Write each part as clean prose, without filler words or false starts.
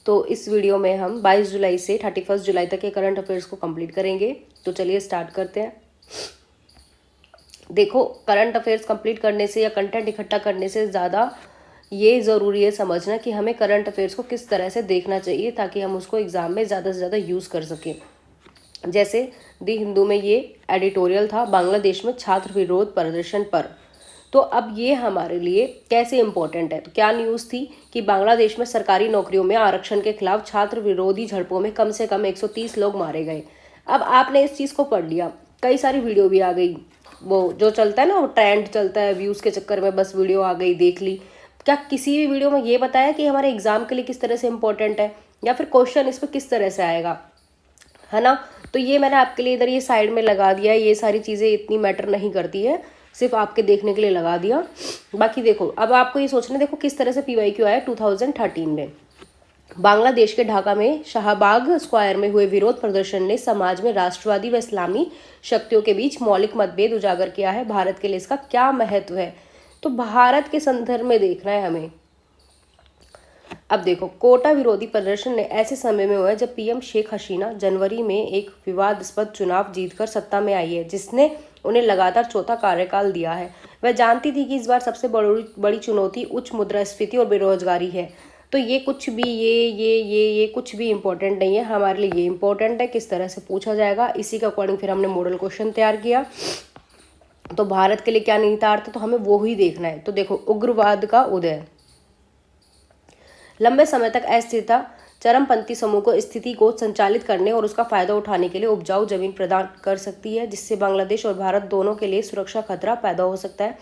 तो इस वीडियो में हम 22 जुलाई से 31 जुलाई तक के करंट अफेयर्स को कंप्लीट करेंगे। तो चलिए स्टार्ट करते हैं। देखो, करंट अफेयर्स कंप्लीट करने से या कंटेंट इकट्ठा करने से ज़्यादा ये ज़रूरी है समझना कि हमें करंट अफेयर्स को किस तरह से देखना चाहिए ताकि हम उसको एग्ज़ाम में ज़्यादा से ज़्यादा यूज़ कर सकें। जैसे दी हिंदू में ये एडिटोरियल था, बांग्लादेश में छात्र विरोध प्रदर्शन पर। तो अब ये हमारे लिए कैसे इम्पोर्टेंट है, तो क्या न्यूज़ थी कि बांग्लादेश में सरकारी नौकरियों में आरक्षण के खिलाफ छात्र विरोधी झड़पों में कम से कम 130 लोग मारे गए। अब आपने इस चीज़ को पढ़ लिया, कई सारी वीडियो भी आ गई, वो जो चलता है ना, वो ट्रेंड चलता है, व्यूज़ के चक्कर में बस वीडियो आ गई, देख ली। क्या किसी भी वीडियो में ये बताया कि हमारे एग्जाम के लिए किस तरह से इम्पोर्टेंट है या फिर क्वेश्चन इस पर किस तरह से आएगा, है ना। तो ये मैंने आपके लिए इधर ये साइड में लगा दिया है। ये सारी चीज़ें इतनी मैटर नहीं करती है, सिर्फ आपके देखने के लिए लगा दिया। बाकी देखो, अब आपको ये सोचना, देखो किस तरह से PYQ आया 2013 में। बांग्लादेश के ढाका में शाहबाग स्क्वायर में हुए विरोध प्रदर्शन ने समाज में राष्ट्रवादी व इस्लामी शक्तियों के बीच मौलिक मतभेद उजागर किया है। भारत के लिए इसका क्या महत्व है, तो भारत के संदर्भ में देखना है हमें। अब देखो, कोटा विरोधी प्रदर्शन ने ऐसे समय में हुआ है जब PM शेख हसीना जनवरी में एक विवादास्पद चुनाव जीतकर सत्ता में आई है, जिसने उन्हें लगातार चौथा कार्यकाल दिया है। वह जानती थी कि इस बार सबसे बड़ी चुनौती उच्च मुद्रास्फीति और बेरोजगारी है। तो ये कुछ भी ये कुछ भी इम्पोर्टेंट नहीं है हमारे लिए। ये इम्पोर्टेंट है किस तरह से पूछा जाएगा, इसी के अकॉर्डिंग फिर हमने मॉडल क्वेश्चन तैयार किया। तो भारत के लिए क्या निहितार्थ है, तो हमें वो ही देखना है। तो देखो, उग्रवाद का उदय, लंबे समय तक अस्थिरता चरमपंथी समूह को स्थिति को संचालित करने और उसका फायदा उठाने के लिए उपजाऊ जमीन प्रदान कर सकती है, जिससे बांग्लादेश और भारत दोनों के लिए सुरक्षा खतरा पैदा हो सकता है।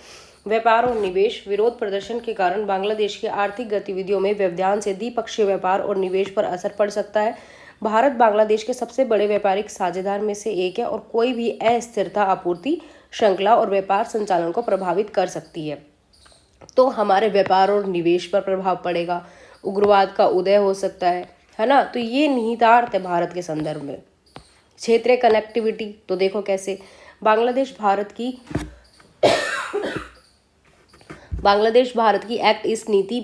व्यापार और निवेश, विरोध प्रदर्शन के कारण बांग्लादेश की आर्थिक गतिविधियों में व्यवधान से द्विपक्षीय व्यापार और निवेश पर असर पड़ सकता है। भारत बांग्लादेश के सबसे बड़े व्यापारिक साझेदार में से एक है और कोई भी अस्थिरता आपूर्ति श्रृंखला और व्यापार संचालन को प्रभावित कर सकती है। तो हमारे व्यापार और निवेश पर प्रभाव पड़ेगा, उग्रवाद का उदय हो सकता है ना। तो ये निहितार्थ है भारत के संदर्भ में। क्षेत्रीय कनेक्टिविटी, तो देखो कैसे बांग्लादेश भारत की एक्ट ईस्ट नीति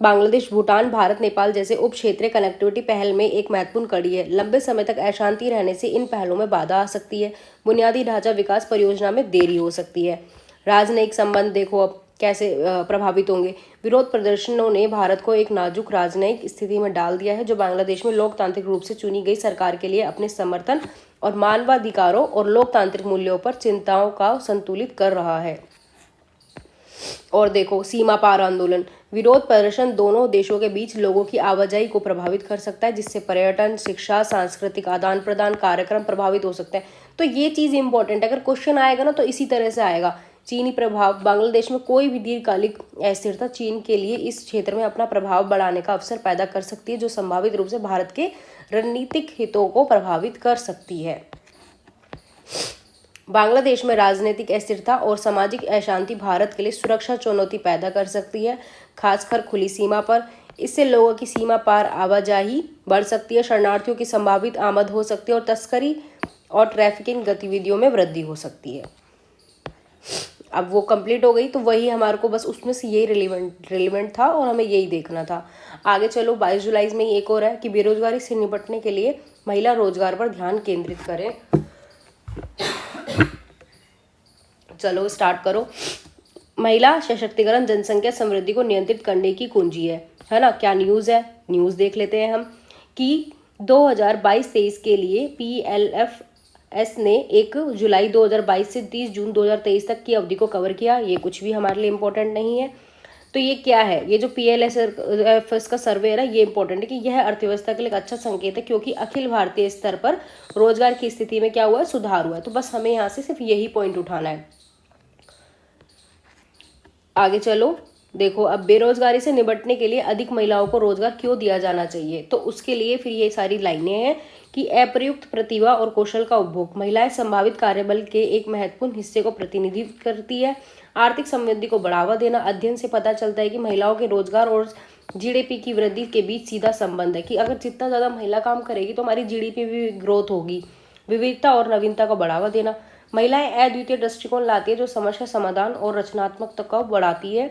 बांग्लादेश, भूटान, भारत, नेपाल जैसे उप क्षेत्रीय कनेक्टिविटी पहल में एक महत्वपूर्ण कड़ी है। लंबे समय तक अशांति रहने से इन पहलों में बाधा आ सकती है। बुनियादी ढांचा विकास परियोजना में देरी हो सकती है। राजनयिक संबंध देखो अब कैसे प्रभावित होंगे। विरोध प्रदर्शनों ने भारत को एक नाजुक राजनयिक स्थिति में डाल दिया है, जो बांग्लादेश में लोकतांत्रिक रूप से चुनी गई सरकार के लिए अपने समर्थन और मानवाधिकारों और लोकतांत्रिक मूल्यों पर चिंताओं का संतुलित कर रहा है। और देखो, सीमा पार आंदोलन, विरोध प्रदर्शन दोनों देशों के बीच लोगों की आवाजाही को प्रभावित कर सकता है, जिससे पर्यटन, शिक्षा, सांस्कृतिक आदान प्रदान कार्यक्रम प्रभावित हो सकते हैं। तो ये चीज़ इंपॉर्टेंट है, अगर क्वेश्चन आएगा ना तो इसी तरह से आएगा। चीनी प्रभाव, बांग्लादेश में कोई भी दीर्घकालिक अस्थिरता चीन के लिए इस क्षेत्र में अपना प्रभाव बढ़ाने का अवसर पैदा कर सकती है, जो संभावित रूप से भारत के रणनीतिक हितों को प्रभावित कर सकती है। बांग्लादेश में राजनीतिक अस्थिरता और सामाजिक अशांति भारत के लिए सुरक्षा चुनौती पैदा कर सकती है, खासकर खुली सीमा पर। इससे लोगों की सीमा पार आवाजाही बढ़ सकती है, शरणार्थियों की संभावित आमद हो सकती है और तस्करी और ट्रैफिकिंग गतिविधियों में वृद्धि हो सकती है। अब वो कंप्लीट हो गई, तो वही हमारे को बस उसमें से यही रिलेवेंट था और हमें यही देखना था। आगे चलो, 22 जुलाई में एक और है कि बेरोजगारी से निपटने के लिए महिला रोजगार पर ध्यान केंद्रित करें। चलो स्टार्ट करो। महिला सशक्तिकरण जनसंख्या समृद्धि को नियंत्रित करने की कुंजी है ना। क्या न्यूज़ है, न्यूज़ देख लेते हैं हम कि 2022-23 के लिए PLFS ने 1 जुलाई 2022 से 30 जून 2023 तक की अवधि को कवर किया। ये कुछ भी हमारे लिए इम्पोर्टेंट नहीं है। तो ये क्या है, ये जो PLFS का सर्वे है ना, ये इंपॉर्टेंट है कि यह अर्थव्यवस्था के लिए एक अच्छा संकेत है, क्योंकि अखिल भारतीय स्तर पर रोजगार की स्थिति में क्या हुआ है, सुधार हुआ है। तो बस हमें यहाँ से सिर्फ यही पॉइंट उठाना है। आगे चलो, देखो अब बेरोजगारी से निपटने के लिए अधिक महिलाओं को रोजगार क्यों दिया जाना चाहिए, तो उसके लिए फिर ये सारी लाइनें हैं कि अप्रयुक्त प्रतिभा और कौशल का उपभोग, महिलाएं संभावित कार्यबल के एक महत्वपूर्ण हिस्से को प्रतिनिधित्व करती है। आर्थिक समृद्धि को बढ़ावा देना, अध्ययन से पता चलता है कि महिलाओं के रोजगार और GDP की वृद्धि के बीच सीधा संबंध है, कि अगर जितना ज़्यादा महिला काम करेगी तो हमारी GDP भी ग्रोथ होगी। विविधता और नवीनता को बढ़ावा देना, महिलाएं अद्वितीय दृष्टिकोण लाती है जो समस्या समाधान और रचनात्मकता को बढ़ाती है।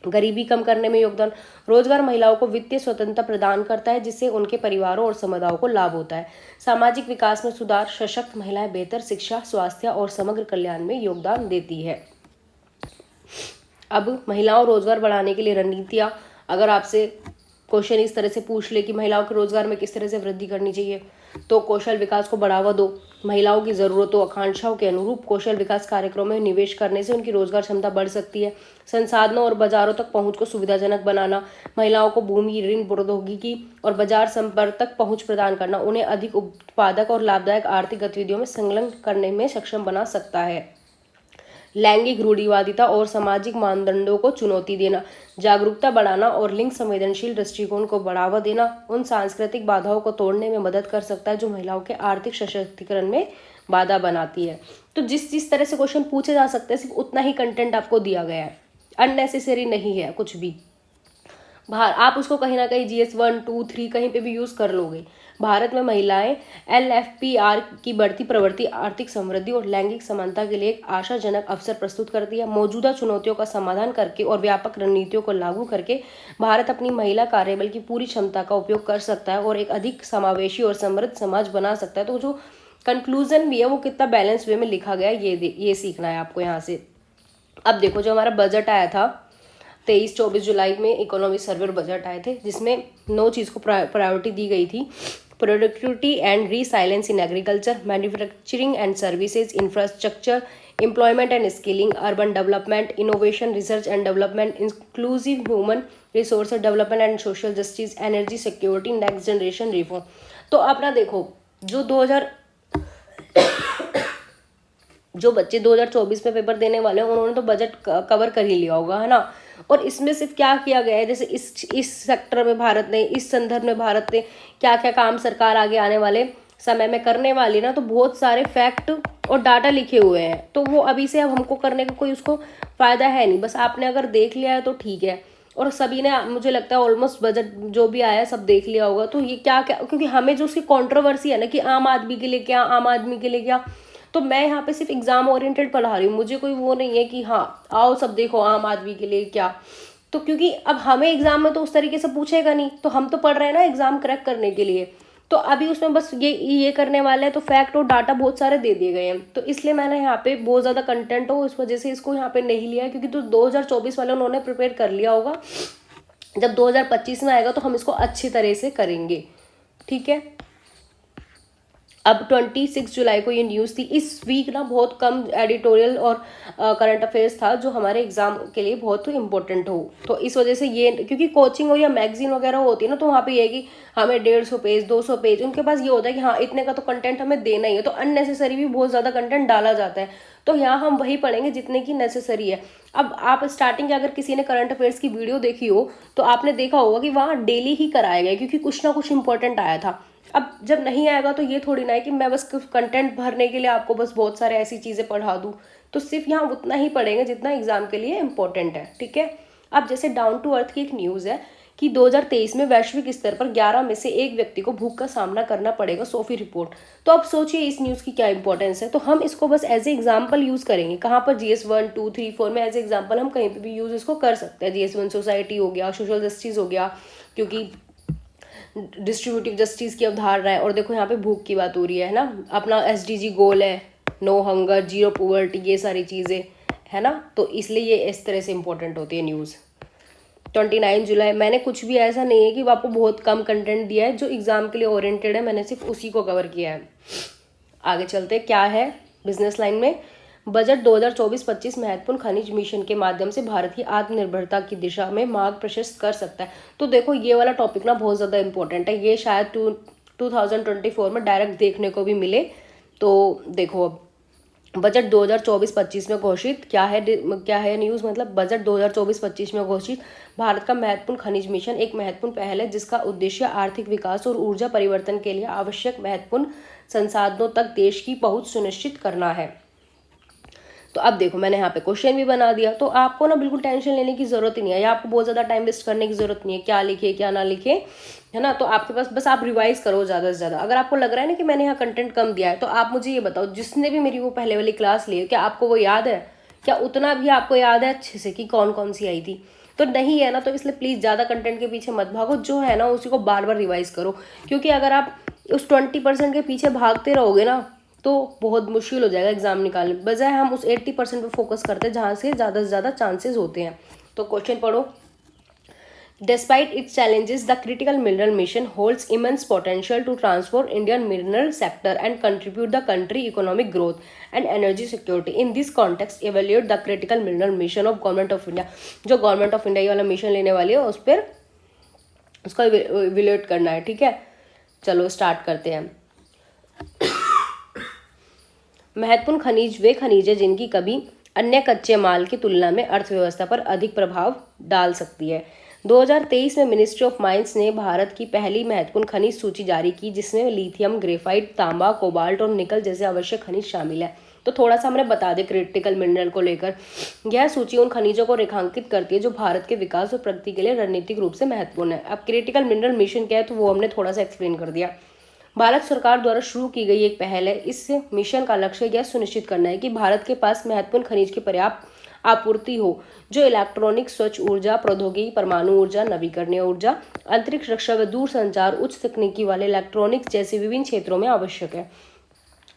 गरीबी कम करने में योगदान। रोजगार महिलाओं को वित्तीय स्वतंत्रता प्रदान करता है जिससे उनके परिवारों और समुदायों को लाभ होता है। सामाजिक विकास में सुधार, सशक्त महिलाएं बेहतर शिक्षा, स्वास्थ्य और समग्र कल्याण में योगदान देती है। अब महिलाओं रोजगार बढ़ाने के लिए रणनीतियां, अगर आपसे क्वेश्चन इस तरह से पूछ ले कि महिलाओं के रोजगार में किस तरह से वृद्धि करनी चाहिए, तो कौशल विकास को बढ़ावा दो। महिलाओं की जरूरतों आकांक्षाओं के अनुरूप कौशल विकास कार्यक्रमों में निवेश करने से उनकी रोजगार क्षमता बढ़ सकती है। संसाधनों और बाजारों तक पहुंच को सुविधाजनक बनाना, महिलाओं को भूमि, ऋण, प्रौद्योगिकी और बाजार संपर्क तक पहुंच प्रदान करना उन्हें अधिक उत्पादक और लाभदायक आर्थिक गतिविधियों में संलग्न करने में सक्षम बना सकता है। लैंगिक रूढ़िवादिता और सामाजिक मानदंडों को चुनौती देना, जागरूकता बढ़ाना और लिंग संवेदनशील दृष्टिकोण को बढ़ावा देना उन सांस्कृतिक बाधाओं को तोड़ने में मदद कर सकता है जो महिलाओं के आर्थिक सशक्तिकरण में बाधा बनाती है। तो जिस तरह से क्वेश्चन पूछे जा सकते हैं, सिर्फ उतना ही कंटेंट आपको दिया गया है, अननेसेसरी नहीं है कुछ भी। बाहर आप उसको कहीं ना कहीं GS 1, 2, 3 कहीं पे भी यूज कर लोगे। भारत में महिलाएं LFPR की बढ़ती प्रवृत्ति आर्थिक समृद्धि और लैंगिक समानता के लिए एक आशाजनक अवसर प्रस्तुत करती है। मौजूदा चुनौतियों का समाधान करके और व्यापक रणनीतियों को लागू करके भारत अपनी महिला कार्यबल की पूरी क्षमता का उपयोग कर सकता है और एक अधिक समावेशी और समृद्ध समाज बना सकता है। तो जो कंक्लूजन भी है वो कितना बैलेंस वे में लिखा गया है, ये सीखना है आपको यहाँ से। अब देखो, जो हमारा बजट आया था 23-24 जुलाई में, इकोनॉमी सर्वे बजट आए थे जिसमें 9 चीज़ को प्रायोरिटी दी गई थी। Productivity and resilience in agriculture, manufacturing and services, infrastructure, employment and skilling, urban development, innovation, research and development, inclusive human resource development and social justice, energy security, next generation reform. तो अपना देखो, जो बच्चे 2024 में paper देने वाले हैं उन्होंने तो बजट कवर कर ही लिया होगा, है ना। और इसमें सिर्फ क्या किया गया है, जैसे इस सेक्टर में भारत ने, इस संदर्भ में भारत ने क्या क्या काम सरकार आगे आने वाले समय में करने वाली ना, तो बहुत सारे फैक्ट और डाटा लिखे हुए हैं। तो वो अभी से अब हमको करने का कोई उसको फायदा है नहीं, बस आपने अगर देख लिया है तो ठीक है। और सभी ने, मुझे लगता है ऑलमोस्ट बजट जो भी आया सब देख लिया होगा। तो ये क्या क्या, क्योंकि हमें जो उसकी कंट्रोवर्सी है ना कि आम आदमी के लिए क्या, आम आदमी के लिए क्या, तो मैं यहाँ पे सिर्फ एग्जाम ओरिएंटेड पढ़ा रही हूँ। मुझे कोई वो नहीं है कि हाँ आओ सब देखो आम आदमी के लिए क्या। तो क्योंकि अब हमें एग्जाम में तो उस तरीके से पूछेगा नहीं, तो हम तो पढ़ रहे हैं ना एग्जाम क्रैक करने के लिए। तो अभी उसमें बस ये करने वाले हैं, तो फैक्ट और डाटा बहुत सारे दे दिए गए हैं। तो इसलिए मैंने यहाँ पे बहुत ज़्यादा कंटेंट हो, इस वजह से इसको यहाँ पे नहीं लिया है, क्योंकि तो 2024 वाले उन्होंने प्रिपेयर कर लिया होगा। जब 2025 में आएगा तो हम इसको अच्छी तरह से करेंगे, ठीक है। अब 26 जुलाई को ये न्यूज़ थी। इस वीक ना बहुत कम एडिटोरियल और करंट अफेयर्स था जो हमारे एग्जाम के लिए बहुत इंपॉर्टेंट हो। तो इस वजह से ये, क्योंकि कोचिंग हो या मैगजीन वगैरह होती है ना, तो वहाँ पे ये है कि हमें 150 पेज 200 पेज, उनके पास ये होता है कि हाँ इतने का तो कंटेंट हमें देना ही है, तो अननेसेसरी भी बहुत ज़्यादा कंटेंट डाला जाता है। तो यहाँ हम वही पढ़ेंगे जितने की नेसेसरी है। अब आप स्टार्टिंग, अगर किसी ने करंट अफेयर्स की वीडियो देखी हो तो आपने देखा होगा कि वहाँ डेली ही कराया गया, क्योंकि कुछ ना कुछ इंपॉर्टेंट आया था। अब जब नहीं आएगा तो ये थोड़ी ना है कि मैं बस कंटेंट भरने के लिए आपको बस बहुत सारे ऐसी चीज़ें पढ़ा दूँ। तो सिर्फ यहाँ उतना ही पढ़ेंगे जितना एग्जाम के लिए इम्पोर्टेंट है, ठीक है। अब जैसे डाउन टू अर्थ की एक न्यूज़ है कि 2023 में वैश्विक स्तर पर 11 में से एक व्यक्ति को भूख का सामना करना पड़ेगा, सोफी रिपोर्ट। तो अब सोचिए इस न्यूज़ की क्या इंपॉर्टेंस है। तो हम इसको बस एज ए एग्जाम्पल यूज़ करेंगे, कहाँ पर GS 1, 2, 3, 4 में एज ए एग्जाम्पल हम कहीं पर भी यूज़ इसको कर सकते हैं। GS 1 सोसाइटी हो गया, सोशल जस्टिस हो गया, क्योंकि डिस्ट्रीब्यूटिव जस्टिस की अवधारणा है। और देखो यहाँ पे भूख की बात हो रही है ना, अपना SDG गोल है, नो हंगर, जीरो पॉवर्टी, ये सारी चीज़ें है ना। तो इसलिए ये इस तरह से इंपॉर्टेंट होती है न्यूज़। 29 जुलाई, मैंने कुछ भी ऐसा नहीं है कि आपको बहुत कम कंटेंट दिया है, जो एग्जाम के लिए ओरिएंटेड है मैंने सिर्फ उसी को कवर किया है। आगे चलते, क्या है बिजनेस लाइन में। बजट 2024-25 महत्वपूर्ण खनिज मिशन के माध्यम से भारत की आत्मनिर्भरता की दिशा में मार्ग प्रशस्त कर सकता है। तो देखो ये वाला टॉपिक ना बहुत ज़्यादा इंपॉर्टेंट है, ये शायद 2024 में डायरेक्ट देखने को भी मिले। तो देखो अब बजट 2024-25 में घोषित क्या है न्यूज़, मतलब बजट 2024-25 में घोषित भारत का महत्वपूर्ण खनिज मिशन एक महत्वपूर्ण पहल है जिसका उद्देश्य आर्थिक विकास और ऊर्जा परिवर्तन के लिए आवश्यक महत्वपूर्ण संसाधनों तक देश की पहुंच सुनिश्चित करना है। तो अब देखो मैंने यहाँ पे क्वेश्चन भी बना दिया, तो आपको ना बिल्कुल टेंशन लेने की जरूरत ही नहीं है, या आपको बहुत ज़्यादा टाइम वेस्ट करने की जरूरत नहीं है क्या लिखे क्या ना लिखे, है ना। तो आपके पास बस आप रिवाइज करो ज़्यादा से ज़्यादा। अगर आपको लग रहा है ना कि मैंने यहाँ कंटेंट कम दिया है, तो आप मुझे ये बताओ, जिसने भी मेरी वो पहले वाली क्लास ली है क्या आपको वो याद है, क्या उतना भी आपको याद है अच्छे से कि कौन कौन सी आई थी। तो नहीं है ना, तो इसलिए प्लीज़ ज़्यादा कंटेंट के पीछे मत भागो, जो है ना उसी को बार बार रिवाइज करो, क्योंकि अगर आप उस 20% के पीछे भागते रहोगे ना तो बहुत मुश्किल हो जाएगा एग्जाम निकालने, बजाय हम उस 80% पे फोकस करते हैं जहाँ से ज़्यादा चांसेस होते हैं। तो क्वेश्चन पढ़ो। Despite its challenges, the Critical Mineral Mission holds immense potential to transform Indian mineral sector and contribute the country economic growth and energy security. In this context, evaluate the Critical Mineral Mission of Government of India. जो Government of India ये वाला mission लेने वाली है उस पर उसका evaluate करना है, ठीक है। चलो स्टार्ट करते हैं। महत्वपूर्ण खनिज वे खनिज है जिनकी कभी अन्य कच्चे माल की तुलना में अर्थव्यवस्था पर अधिक प्रभाव डाल सकती है। 2023 में मिनिस्ट्री ऑफ माइंस ने भारत की पहली महत्वपूर्ण खनिज सूची जारी की, जिसमें लिथियम, ग्रेफाइट, तांबा, कोबाल्ट और निकल जैसे आवश्यक खनिज शामिल है। तो थोड़ा सा हमने बता दें क्रिटिकल मिनरल को लेकर। यह सूची उन खनिजों को रेखांकित करती है जो भारत के विकास और प्रगति के लिए रणनीतिक रूप से महत्वपूर्ण है। अब क्रिटिकल मिनरल मिशन क्या है तो वो हमने थोड़ा सा एक्सप्लेन कर दिया। भारत सरकार द्वारा शुरू की गई एक पहल है। इस मिशन का लक्ष्य यह सुनिश्चित करना है कि भारत के पास महत्वपूर्ण खनिज की पर्याप्त आपूर्ति हो, जो इलेक्ट्रॉनिक, स्वच्छ ऊर्जा प्रौद्योगिकी, परमाणु ऊर्जा, नवीकरणीय ऊर्जा, अंतरिक्ष रक्षा व दूर संचार, उच्च तकनीकी वाले इलेक्ट्रॉनिक्स जैसे विभिन्न क्षेत्रों में आवश्यक है।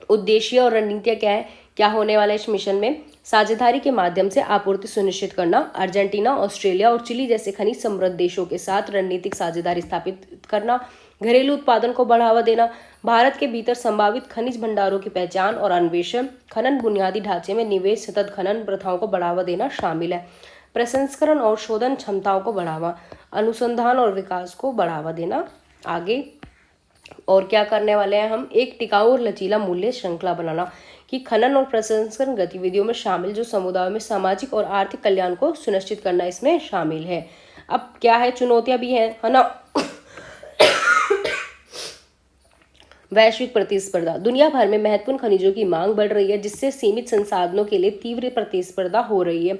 उद्देश्य और रणनीतियाँ क्या है, क्या होने वाला है इस मिशन में? साझेदारी के माध्यम से आपूर्ति सुनिश्चित करना, अर्जेंटीना, ऑस्ट्रेलिया और चिली जैसे खनिज समृद्ध देशों के साथ रणनीतिक साझेदारी स्थापित करना, घरेलू उत्पादन को बढ़ावा देना, भारत के भीतर संभावित खनिज भंडारों की पहचान और अन्वेषण, खनन बुनियादी ढांचे में निवेश, सतत खनन प्रथाओं को बढ़ावा देना शामिल है, प्रसंस्करण और शोधन क्षमताओं को बढ़ावा, अनुसंधान और विकास को बढ़ावा देना। आगे और क्या करने वाले हैं हम? एक टिकाऊ और लचीला मूल्य श्रृंखला बनाना, कि खनन और प्रसंस्करण गतिविधियों में शामिल जो समुदायों में सामाजिक और आर्थिक कल्याण को सुनिश्चित करना इसमें शामिल है। अब क्या है, चुनौतियां भी हैं, है ना। वैश्विक प्रतिस्पर्धा, दुनिया भर में महत्वपूर्ण खनिजों की मांग बढ़ रही है, जिससे सीमित संसाधनों के लिए तीव्र प्रतिस्पर्धा हो रही है।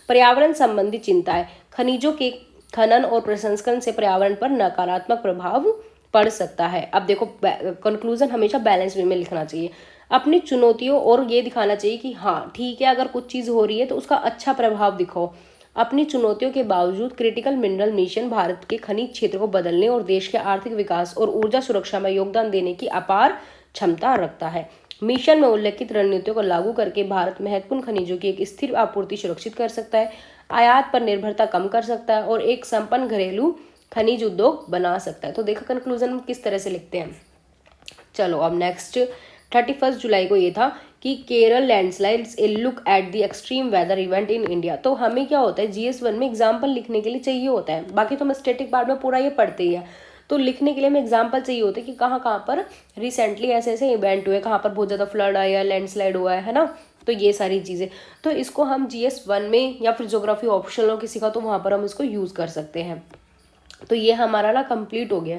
पर्यावरण संबंधी चिंताएं, खनिजों के खनन और प्रसंस्करण से पर्यावरण पर नकारात्मक प्रभाव पड़ सकता है। अब देखो, कंक्लूजन हमेशा बैलेंस वे में लिखना चाहिए, अपनी चुनौतियों और ये दिखाना चाहिए कि हाँ ठीक है, अगर कुछ चीज़ हो रही है तो उसका अच्छा प्रभाव दिखाओ। अपनी चुनौतियों के बावजूद क्रिटिकल मिनरल मिशन भारत के खनिज क्षेत्र को बदलने और देश के आर्थिक विकास और ऊर्जा सुरक्षा में योगदान देने की अपार क्षमता रखता है। मिशन में उल्लेखित रणनीतियों को लागू करके भारत महत्वपूर्ण खनिजों की एक स्थिर आपूर्ति सुरक्षित कर सकता है, आयात पर निर्भरता कम कर सकता है और एक संपन्न घरेलू खनिज उद्योग बना सकता है। तो देखो कंक्लूजन किस तरह से लिखते हैं। चलो अब नेक्स्ट 31 जुलाई को ये था कि Kerala landslides a look at the extreme weather event in India. तो हमें क्या होता है, GS1 में एग्जाम्पल लिखने के लिए चाहिए होता है, बाकी तो हम स्टैटिक पार्ट में पूरा ये पढ़ते ही है, तो लिखने के लिए हमें एग्जाम्पल चाहिए होते हैं कि कहाँ कहाँ पर रिसेंटली ऐसे ऐसे इवेंट हुए, कहाँ पर बहुत ज़्यादा फ्लड आया, लैंडस्लाइड हुआ है ना। तो ये सारी चीज़ें, तो इसको हम GS1 में या फिर ज्योग्राफी ऑप्शनल किसी का, तो वहाँ पर हम इसको यूज़ कर सकते हैं। तो ये हमारा ना कंप्लीट हो गया।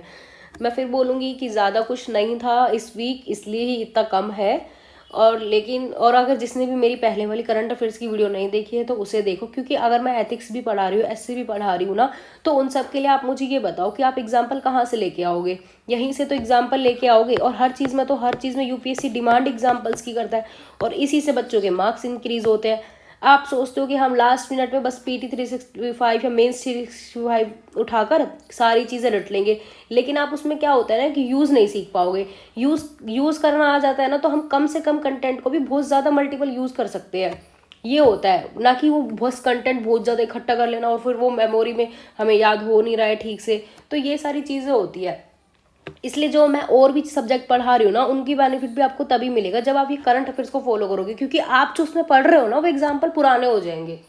मैं फिर बोलूँगी कि ज़्यादा कुछ नहीं था इस वीक, इसलिए ही इतना कम है। और अगर जिसने भी मेरी पहले वाली करंट अफेयर्स की वीडियो नहीं देखी है तो उसे देखो, क्योंकि अगर मैं एथिक्स भी पढ़ा रही हूँ, SC भी पढ़ा रही हूँ ना, तो उन सब के लिए आप मुझे ये बताओ कि आप एग्जाम्पल कहाँ से लेके आओगे। यहीं से तो एग्जाम्पल लेके आओगे, और हर चीज़ में UPSC डिमांड एग्जाम्पल्स की करता है, और इसी से बच्चों के मार्क्स इंक्रीज होते हैं। आप सोचते हो कि हम लास्ट मिनट में बस PT 365 या मेंस 365 उठाकर सारी चीज़ें रट लेंगे, लेकिन आप उसमें क्या होता है ना कि यूज़ नहीं सीख पाओगे। यूज़ करना आ जाता है ना, तो हम कम से कम कंटेंट को भी बहुत ज़्यादा मल्टीपल यूज़ कर सकते हैं। ये होता है ना कि वो बस कंटेंट बहुत ज़्यादा इकट्ठा कर लेना और फिर वो मेमोरी में हमें याद हो नहीं रहा है ठीक से। तो ये सारी चीज़ें होती है, इसलिए जो मैं और भी सब्जेक्ट पढ़ा रही हूँ ना, उनकी बेनिफिट भी आपको तभी मिलेगा जब आप ये करंट अफेयर्स को फॉलो करोगे, क्योंकि आप जो उसमें पढ़ रहे हो ना वो एग्जाम्पल पुराने हो जाएंगे,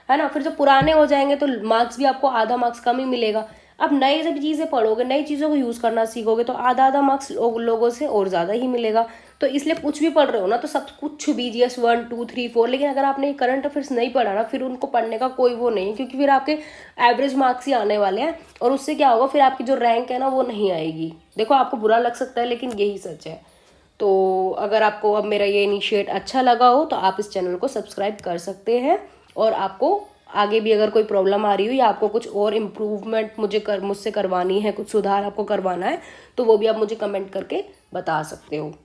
है ना। फिर जब पुराने हो जाएंगे तो मार्क्स भी आपको आधा मार्क्स कम ही मिलेगा। अब नई जब चीज़ें पढ़ोगे, नई चीज़ों को यूज़ करना सीखोगे, तो आधा मार्क्स लोगों से और ज़्यादा ही मिलेगा। तो इसलिए कुछ भी पढ़ रहे हो ना तो सब कुछ भी GS 1 2 3 4, लेकिन अगर आपने करंट अफेयर्स नहीं पढ़ा ना, फिर उनको पढ़ने का कोई वो नहीं है, क्योंकि फिर आपके एवरेज मार्क्स ही आने वाले हैं, और उससे क्या होगा, फिर आपकी जो रैंक है ना वो नहीं आएगी। देखो आपको बुरा लग सकता है, लेकिन यही सच है। तो अगर आपको अब मेरा ये इनिशिएट अच्छा लगा हो तो आप इस चैनल को सब्सक्राइब कर सकते हैं, और आपको आगे भी अगर कोई प्रॉब्लम आ रही हो या आपको कुछ और इम्प्रूवमेंट मुझसे करवानी है, कुछ सुधार आपको करवाना है, तो वो भी आप मुझे कमेंट करके बता सकते हो।